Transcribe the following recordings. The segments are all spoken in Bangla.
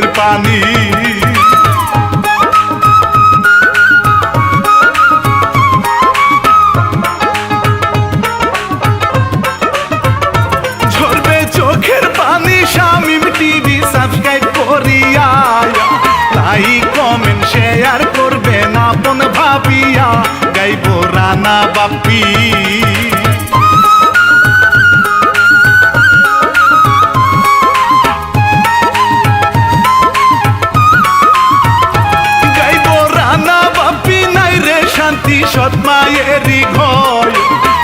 চোখের পানি। ঝরবে চোখের পানি শামিম টিভি সাবস্ক্রাইব করিয়া, লাইক কমেন্ট শেয়ার করবেন আপন ভাবিয়া, গাইব রানা বাপ্পি। গাইব রানা বাপ্পি, নাই রে শান্তি সৎ মায়েরই ঘর,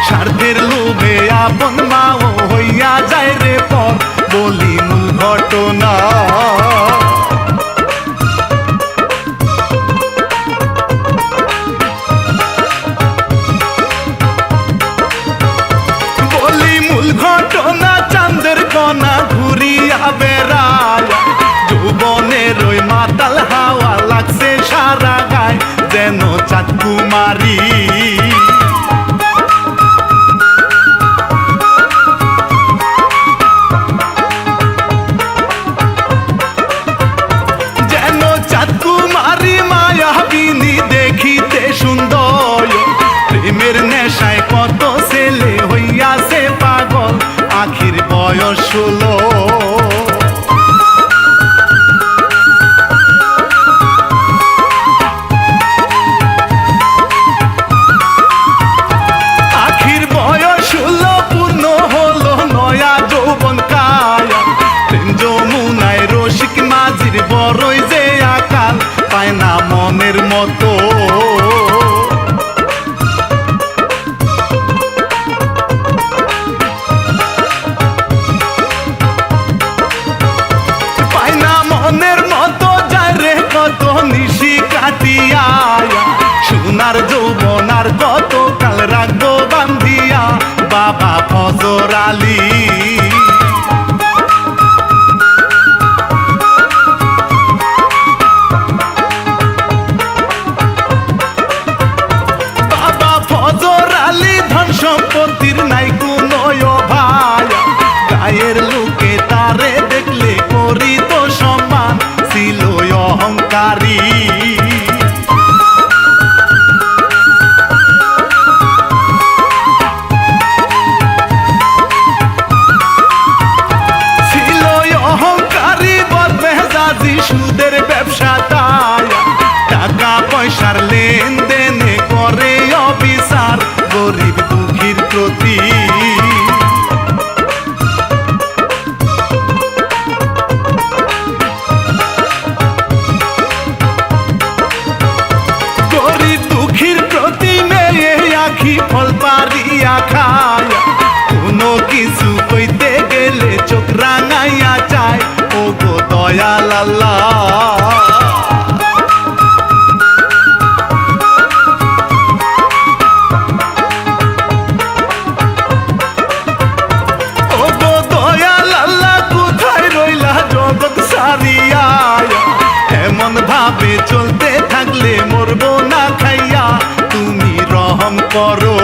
স্বার্থের লোভে আপন মাও হইয়া যায় রে পর, বলি মূল ঘটনা। বলি মূল ঘটনা, চাঁদের কণা ঘুরিয়া বেড়ায়, যৌবনের ওই মাতাল হাওয়া লাগছে সারা গায়, যেন চাঁদ কুমারী। যেন চাঁদ কুমারী মায়াবিনী দেখিতে সুন্দর, প্রেমের নেশায় কত ছেলে হইয়াছে পাগল, আখির বয়স 16। আখির বয়স 16 পূর্ণ হলো নয়া যৌবন কায়া, প্রেম যমুনায় রসিক মাঝির বড়ই যে আকাল, পায় না মনের মতো। পায় না মনের মতো, যায় রে কত নিশি কাটিয়া, সোনার যৌবন আর কত কাল রাখবো বান্ধিয়া, বাবা ফজর আলী। বাবা ফজর আলী, ধন সম্পত্তির নাই কোনো অভাব, গায়ের লোকে তারে দেখলে করিত সম্মান, ছিল অহংকারী। ছিল অহংকারী, বদমেজাজি, সুদের ব্যবসা তাই, টাকা পয়সার লেনদেনে করে অবিচার, গরিব দুঃখীর প্রতি। গরিব দুঃখীর প্রতি মেয়ে আখি ফল পারিয়া খায়, কোনো কিছু কইতে গেলে চোখ রাঙাইয়া চায়, ও গো দয়াল আল্লাহ। ও গো দয়াল আল্লাহ, কোথায় রইলা জগৎ সারিয়া, এমন ভাবে চলতে থাকলে মরবো না খাইয়া, তুমি রহম করো।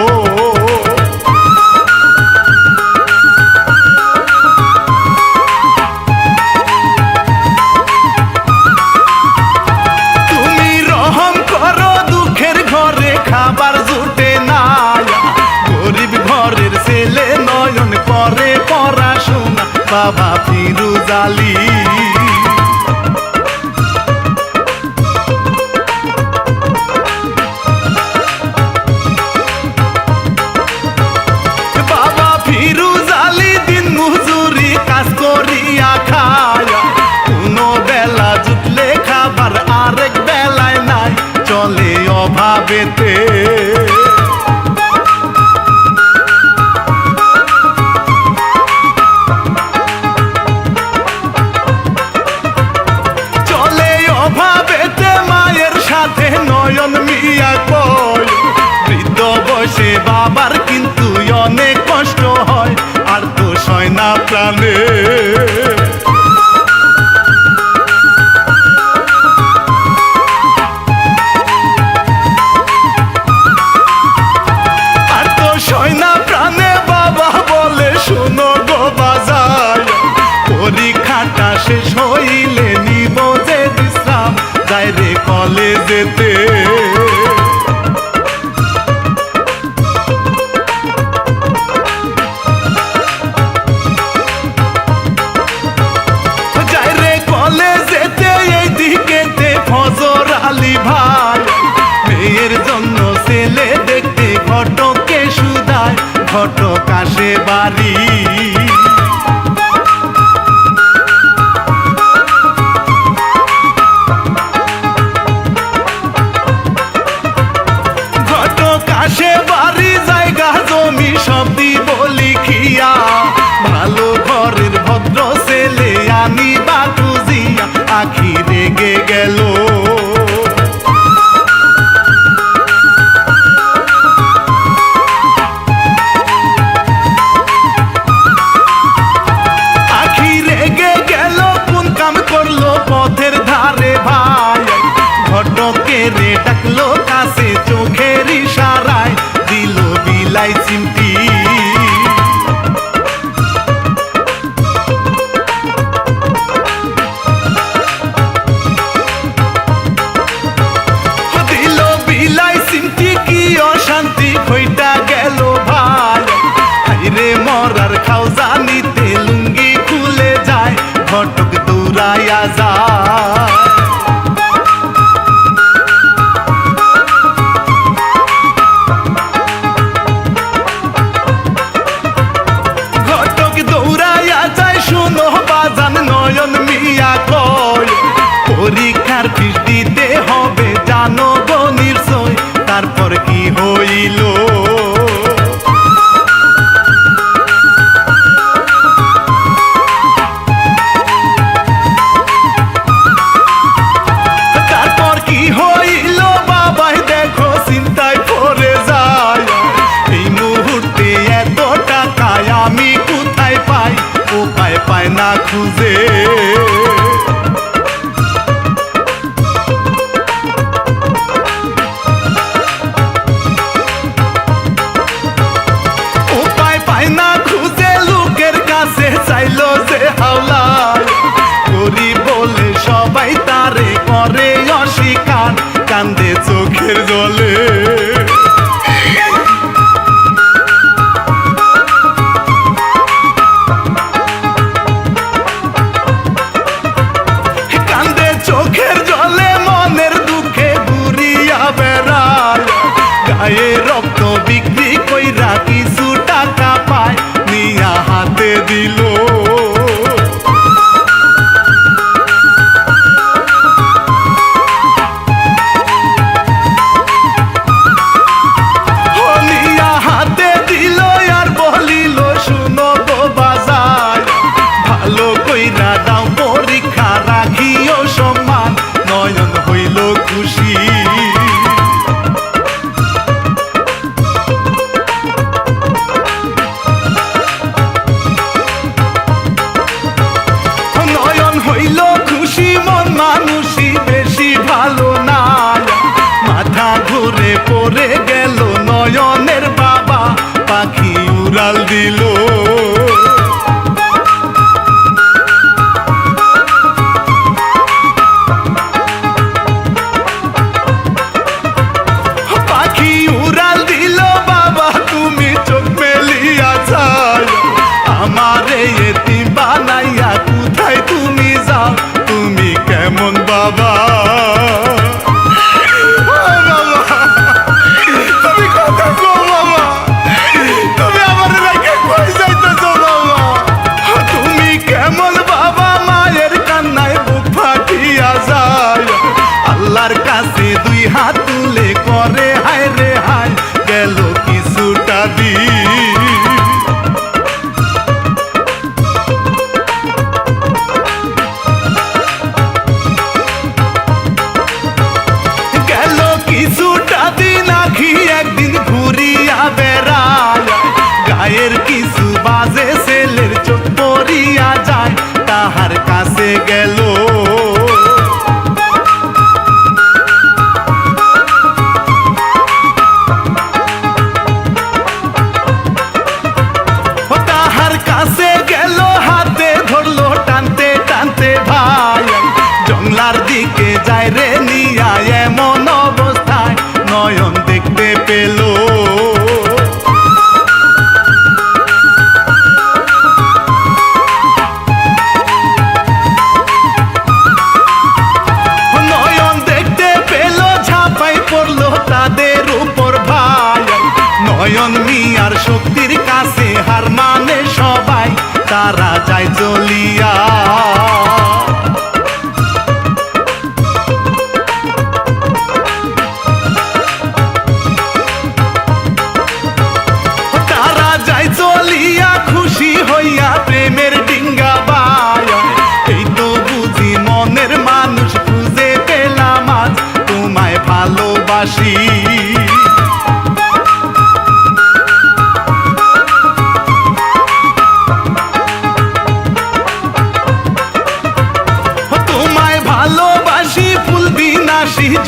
তুমি রহম করো, দুঃখের ঘরে খাবার জুটে না, গরিব ঘরের ছেলে নয়ন করে পড়াশোনা, বাবা ফিরুজ আলী। বাবা ফিরুজ আলী দিন মজুরি কাজ করিয়া খায়, কোনো বেলা জুটলে খাবার আরেক বেলায় নাই, চলে অভাবেতে। চলে অভাবেতে, মায়ের সাথে নয়ন মিয়া কয়, বৃদ্ধ বয়সে বাবার কিন্তু অনেক কষ্ট হয়, আর তো সয় না প্রাণে। আর তো সয় না প্রাণে, বাবা বলে শোনো গো বাজার, পরীক্ষাটা শেষ হইলে নিব যায় রে কলেজেতে। যায় রে কলেজেতে এই দিকেতে ফজর আলী ভাই, মেয়ের জন্য ছেলে দেখতে ঘটকে সুদায়, ঘটক আসে বাড়ি। আসে বাড়ি জায়গা জমি সব দিব লিখিয়া, ভালো ঘরের ভদ্র ছেলে আনি বাটুজিয়া, আখি রেগে গেল। আখি রেগে গেল কোন কাম করলো পথের ধারে ভাই, ঘটকে রে ডাকলো কাছে চোখের ইশারায় দিল বিলাই চিমটি। দিল বিলাই চিমটি কি অশান্তি হইটা গেল ভাই, হাইরে মরার খাও জানিতে লুঙ্গি খুলে যায়, ঘটক দৌড়াইয়া যায়। পরীক্ষার ফিস দিতে হবে জানো গো নিশ্চয়, তারপর কি হইল? তারপর কি হইল বাবাই দেখো চিন্তায় পড়ে যায়, এই মুহূর্তে এত টাকায় আমি কোথায় পাই, উপায় পায় না খুঁজে। চাইলো যে হাওলায় করি বলে সবাই তারে করে অস্বীকার, কান্দে চোখের জলে। কান্দে চোখের জলে মনের দুঃখে ঘুরিয়া বেড়ায়, গায়ে রক্ত বিক্রি কইরা কিছু টাকা পায়, নিয়া হাতে দিল। নিয়া হাতে দিল আর বলিল শুনো গো বাজার, ভালো কইরা দাও পরীক্ষা রাখিও সম্মান, নয়ন হইল খুশি। মানুষই বেশি ভালো না, মাথা ঘুরে পড়ে গেল নয়নের বাবা, পাখি উড়াল দিল। পাখি উড়াল দিল বাবা তুমি চোখ মেলিয়া চাই, আমারে এতিম বানাইয়া কোথায় তুমি যাও, তুমি কেমন বাবা? তুমি কথা গো বাবা, তুমি আমার রেখে কই যাইতেছো বাবা? তুমি কেমন বাবা? মায়ের কান্নায় বুক ফাটিয়া যায়, আল্লাহর কাছে দুই হাত তুলে করে হায় রে হায়, গেল কিছুটা দিন। কিছুটা দিন আখি একদিন ঘুরিয়া বেড়ায়, গায়ের কিছু বাজে ছেলের চোখ পড়িয়া যায়, তাহার কাছে গেল। তাহার কাছে গেল, হাতে ধরলো টানতে টানতে ভাই, জংলার দিক দিকে যায় রে নিয়া এমন অবস্থায় নয়ন দেখতে পেল নয়ন দেখতে পেল ঝাঁপাই পড়লো তাদের উপর ভাই নয়ন মিয়ার শক্তির কাছে হার মানে সবাই তারা যায় চলিয়া তারা যায় চলিয়া খুশি হইয়া প্রেমের ডিঙ্গা বায়া এই তো বুঝি মনের মানুষ খুঁজে পেলাম আজ তোমায় ভালোবাসি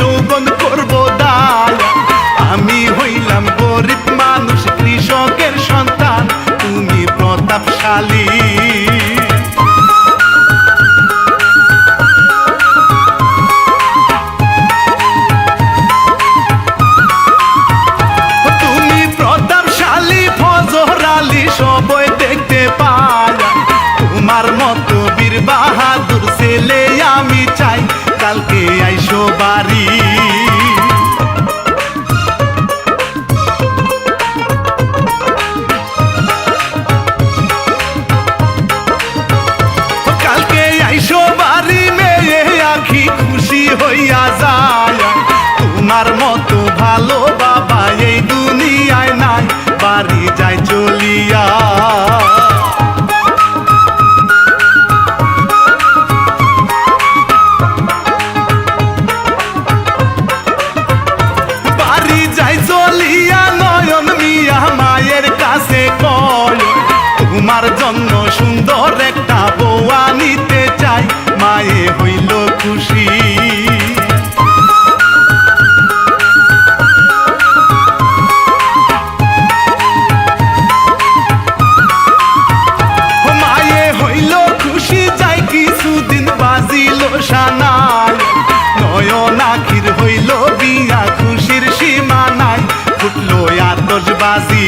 যৌবন করব দায় আমি হইলাম গরিব মানুষ কৃষকের সন্তান তুমি প্রতাপশালী তুমি প্রতাপশালী ফজর আলী সবই দেখতে পাই তোমার মতো বীর বাহাদুর ছেলে আমি চাই কালকে আইসো বাড়ি কালকে আইসো বাড়ি মেয়ে আখি খুশি হইয়া যায় তোমার মতো ভালো বাবা এই দুনিয়ায় নাই বাড়ি যায় চলিয়া তোমার জন্য সুন্দর একটা বউয়া নিতে চাই মায়ে হইল খুশি মায়ে হইল খুশি যাই কিছুদিন বাজিল সানাই নয়ন আখির হইল বিয়া খুশির সীমা নাই ফুটলো আতশবাজি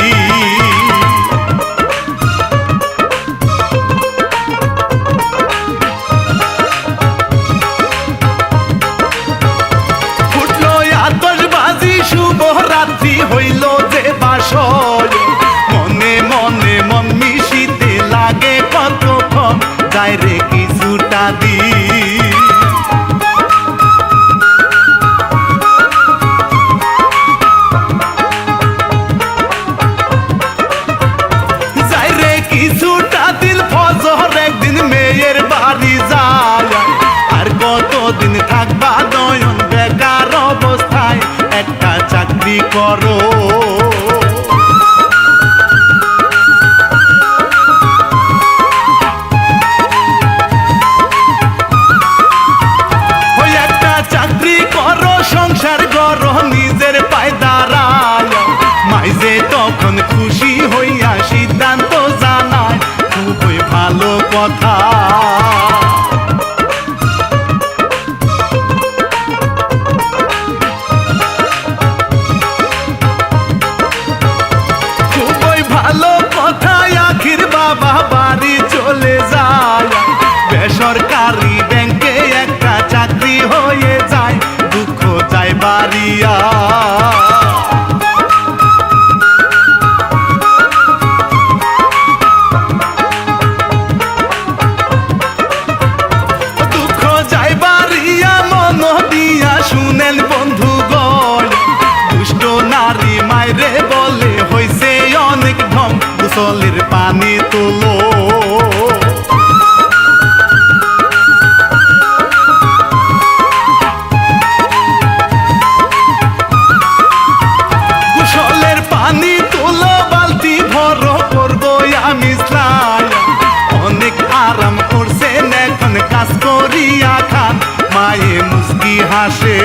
শুভরাত্রি হইল যে বাসর মনে মনে মন মিশিতে লাগে কতক্ষণ যাই রে কিছুটা দি যাই রে কিছুটা দিল ফজর একদিন মেয়ের বাড়ি যায় আর কতদিন থাকবা নয়ন বেকার অবস্থায় একটা চাকরি করো ওই একটা চাকরি করো সংসার করো নিজের পায়ে দাঁড়ায় মাইজে তখন খুশি হইয়া সিদ্ধান্ত জানায় খুবই ভালো কথা বেসরকারি ব্যাংকে একটা চাকরি হয়ে যায় দুঃখ যায় বাড়িয়া দুঃখ যায় বাড়িয়া মন দিয়া শুনেন বন্ধু গয় দুষ্ট নারী মাইরে বলে হইছে অনেক ঢং গোসলের পানি তোলো মায়ে মুস্কি হাসে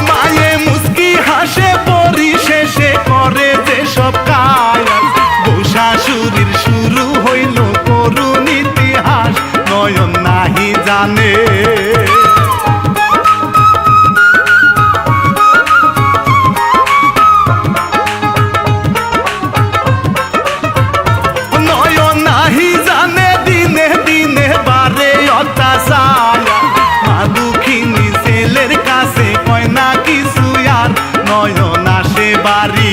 মায়ে মুস্কি হাসে পরিশেষে করে যে সব কায়া বউ শাশুড়ির শুরু হইল করুণ ইতিহাস নয়ন নাহি জানে নয়ন নাহি জানে দিনে দিনে বারে অত্যাচার মা দুঃখিনী ছেলের কাছে কয় না কিছু আর নয়ন আসে বাড়ি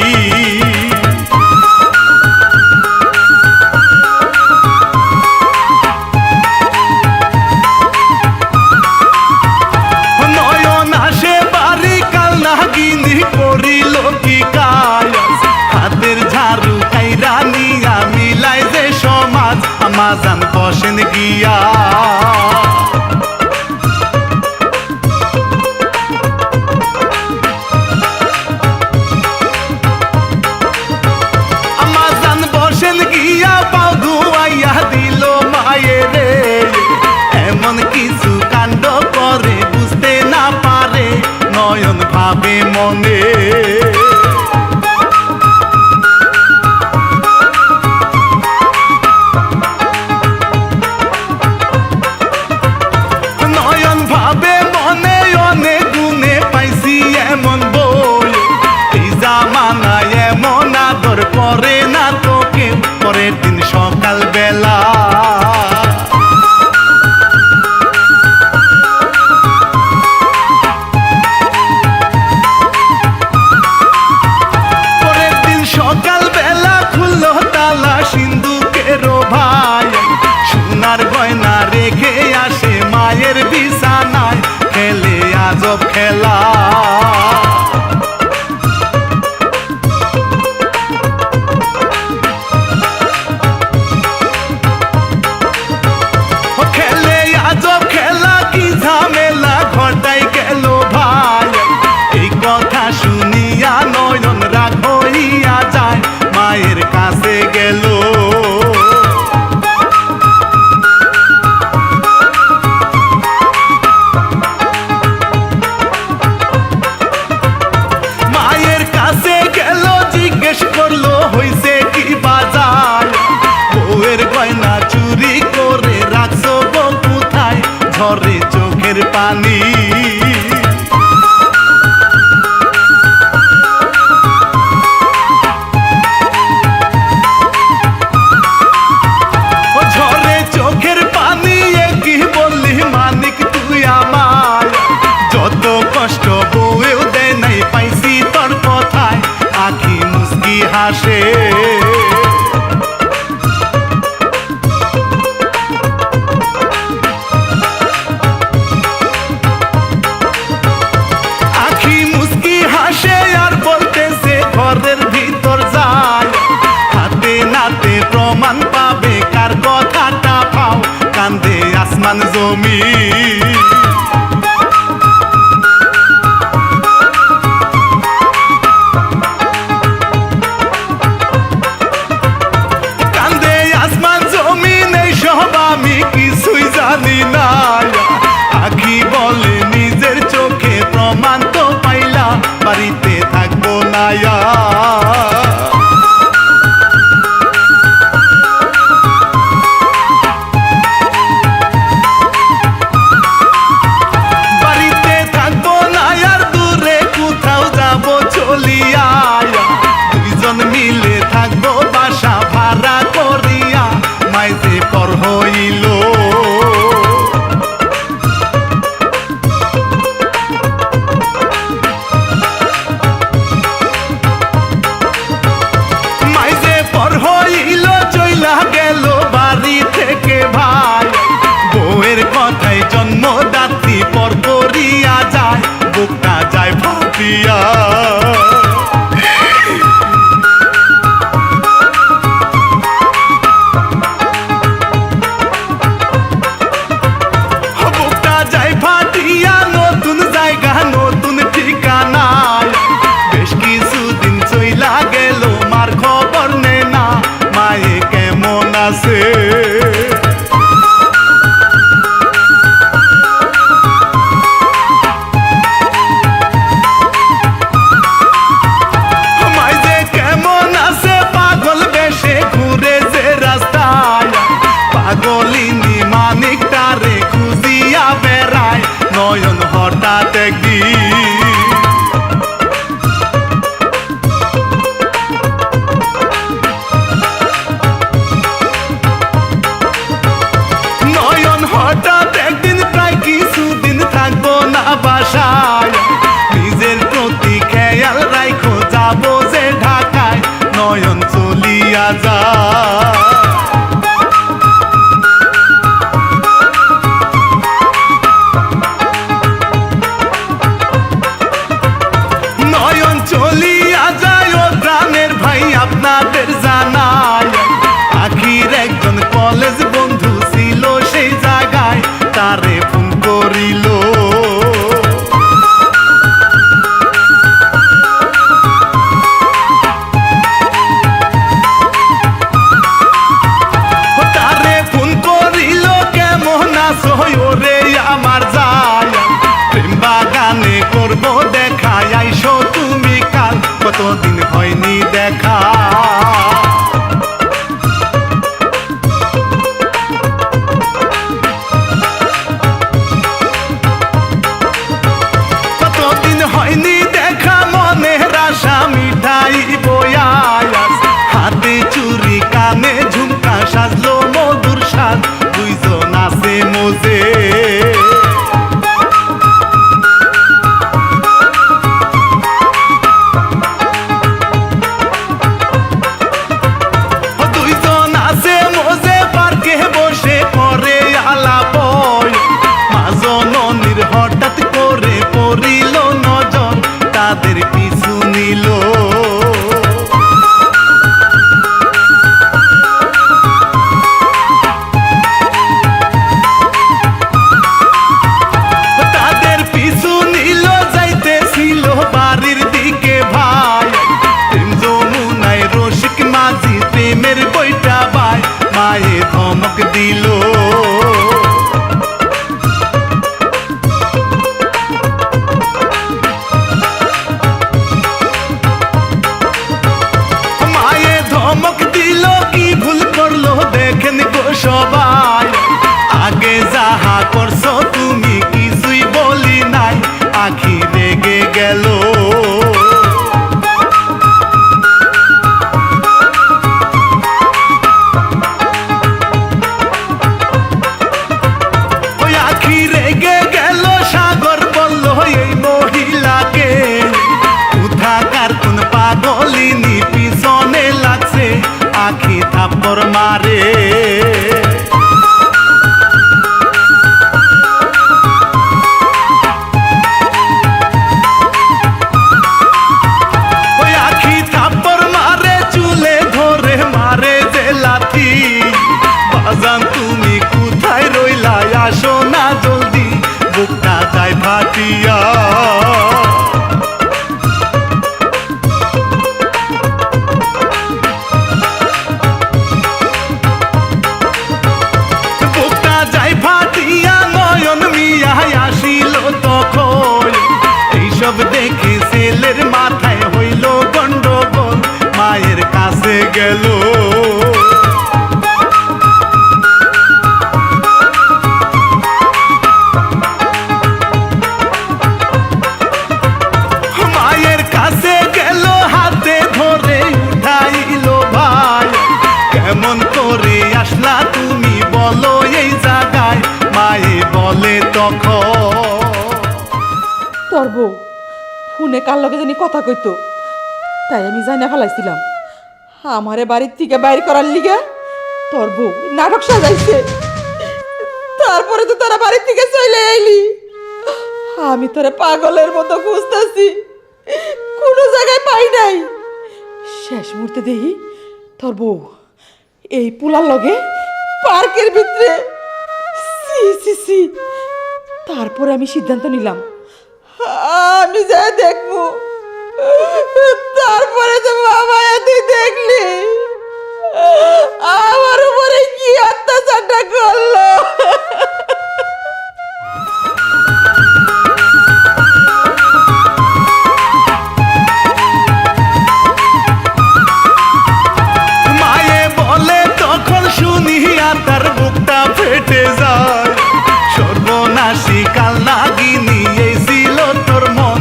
নয়ন আসে বাড়ি কাল নাগিনী করিল কি কায়া হাতের ঝাড়ু খাইরা নিয়া মিলাই যে সমাজ আমাজান বসেন গিয়া আমাজান বসেন গিয়া পাও ধুয়াইয়া দিল মায়ের এমন কিছু কাণ্ড করে বুঝতে না পারে নয়ন ভাবে মনে নয়ন ভাবে মনে অনেক গুণে পাইছি এমন বই এই জামানায় এমন আদর করে না তোকে পরের দিন সকাল বেলা পরের দিন সকাল বেলা খুললো তালা সিন্ধুকের ভাই সোনার গয়না রেখে আসে মায়ের বিছানায় খেলে আজব খেলা খেলে আজব খেলা কি ঝামেলা ঘটাই গেল ভাই এই কথা শুনিয়া নয়ন রাগ হইয়া যায় মায়ের কাছে গেল মায়ের কাছে গেল জিজ্ঞেস করলো হইছে কি বাজার বউয়ের গয়না চুরি করে রাখছো গো কোথায় ঝরে চোখের পানি ও ঝরে চোখের পানি কি বললি মানিক তুই আমার যত কষ্ট বউয়েও দেয় নাই পাইছি তোর কথায় আখি মুস্কি হাসে আখি মুস্কি হাসে আর বলতেছে ঘরের ভিতর যায় হাতে নাতে প্রমাণ পাবে কার কথাটা পাও কান্দে আসমান জমি কান্দে আসমান জমি নেই সব আমি কিছুই জানি না আখি বলে নিজের চোখে প্রমাণ তো পাইলাম বাড়িতে থাকবো না বাড়িতে থাকবো না আর দূরে কোথাও যাবো চলিয়া দুইজন মিলে থাকবো বাসা ভাড়া করিয়া মাইজে পর হইল মাইজে পর হইল চইলা গেল বাড়ি থেকে ভাই বউয়ের কথায় জন্মদাত্রী পর করিয়া যায় বুকটা যায় ভাবিয়া বুকটা যায় ফাটিয়া নতুন জায়গা নতুন ঠিকানায় বেশ কিছুদিন চইলা গেল মার খবর নে না মায়ে কেমন আছে আপনাদের জানাই আখির একজন কলেজ বন্ধু ছিল সেই জায়গায় তারে ফোন করিল তারে ফোন করিল কেমন আছো ওরে আমার যায় প্রেম বাগানে করবো দেখা আইসো তুমি কাল কতদিন হয়নি দেখা কতদিন হয়নি দেখা মনের আশা মিঠাই বয়াস হাতে চুরি কানে ঝুমকা সাজলো মধুর সাজ দুইজন আছে মোজে হঠাৎ করে পড়িল নজর তাদের পিছু নিল তাদের পিছু নিল যাইতেছিল বাড়ির দিকে ভাই যমুনায় রসিক মাঝি প্রেমের বইটা ভাই মায়ে ধমক দিল সবাই আগে যাহা করছো তুমি কিছুই বলি নাই আখি রেগে গেল ওই আখি রেগে গেল সাগর বলল এই মহিলাকে কোথাকার কোন পাগলিনী পিছনে লাগছে আখি থাপ্পড় মারে ওই আখি থাপ্পড় মারে চুলে ধরে মারে যে লাথি বাজান তুমি কোথায় রইলা আসো না জলদি বুকটা যায় ফাটিয়া এইসব দেখে ছেলের মাথায় হইল গন্ডগোল মায়ের কাছে গেল মায়ের কাছে গেল হাতে ধরে উঠাইল ভাই কেমন করে আসলা তুমি বলো এই জায়গায় মায়ে বলে তখন তোর বউ ফোনে কার লগে জানি কথা কইতো তাই আমি জানা ফেলাইছিলাম আমারে বাড়ির থেকে বাইর করার লিগে তোর বউ নাটক সাজাইছে তারপরে তো তোরা বাড়ির থেকে চলে আইলি আমি তোরে পাগলের মতো খুঁজতেছি কোনো জায়গায় পাই নাই শেষ মুহূর্তে দেখি তোর বউ এই পুলার লগে পার্কের ভিতরে সি সি সি তারপরে আমি সিদ্ধান্ত নিলাম আমি যা দেখবো তারপরে তো বাবা তুই দেখলি আমার উপরে কি অত্যাচারটা করলো মায়ে বলে তখন শুনিয়া তার বুকটা ফেটে যায় সর্বনাশী কাল নাগিনী এই ছিল তোর মন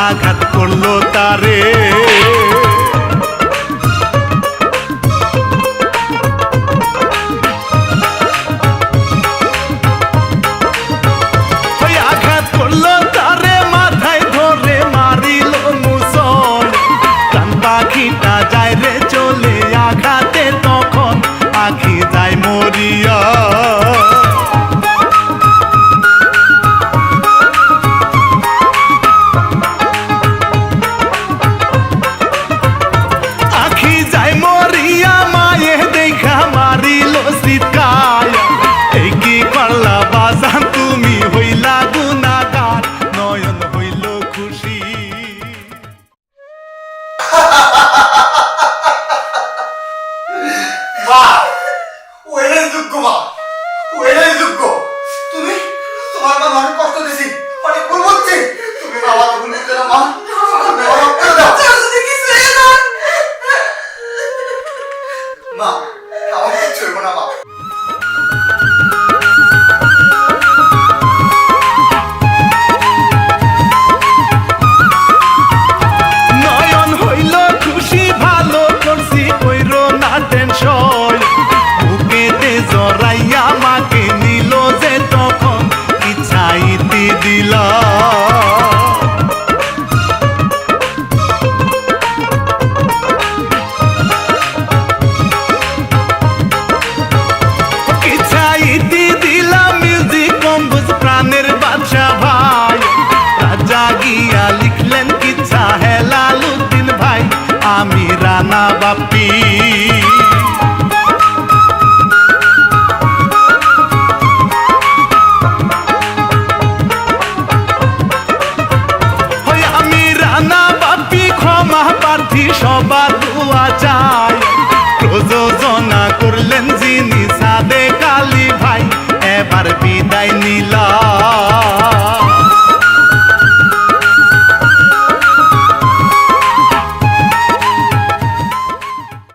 আঘাত করলো তারে মা আমার কিচ্ছু হইব না মা। নয়ন হইল খুশি ভালো করছি কইরো না টেনশন বুকেতে জড়াইয়া মাকে নিল যে তখন ইচ্ছাইতে দিল ইচ্ছাইতে দিলাম মিউজিক কম্পোজ প্রাণের বাদশা ভাই রাজা গিয়া লিখলেন কিচ্ছা হেলালুদ্দিন ভাই আমি রানা বাপ্পি